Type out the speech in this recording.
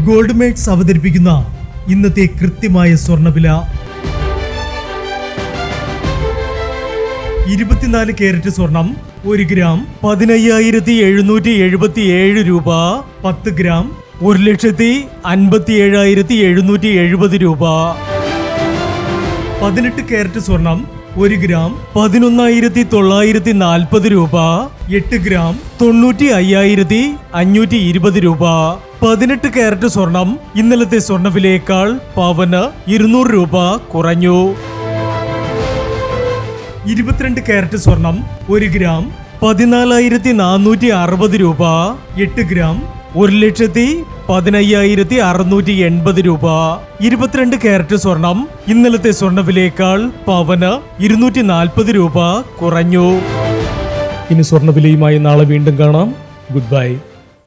Gold mates അവതരിപ്പിക്കുന്ന ഇന്നത്തെ കൃത്യമായ സ്വർണ്ണവില. 24 കാരറ്റ് സ്വർണം 1 ഗ്രാം 15,777 രൂപ. 10 ഗ്രാം 1,57,770 രൂപ. 18 കാരറ്റ് സ്വർണം 1 ഗ്രാം 11,940 രൂപ. 8 ഗ്രാം 95,520 രൂപ. 18 കാരറ്റ് സ്വർണം ഇന്നലത്തെ സ്വർണ്ണവിലയേക്കാൾ പവന് 200 രൂപ കുറഞ്ഞു. 22 കാരറ്റ് സ്വർണം 1 ഗ്രാം 14,460 രൂപ. 8 ഗ്രാം 1,15,680 രൂപ. 22 കാരറ്റ് സ്വർണം ഇന്നലത്തെ സ്വർണ്ണവിലയേക്കാൾ പവന് 240 രൂപ കുറഞ്ഞു. ഇനി സ്വർണ്ണവിലയുമായി നാളെ വീണ്ടും കാണാം. Good bye.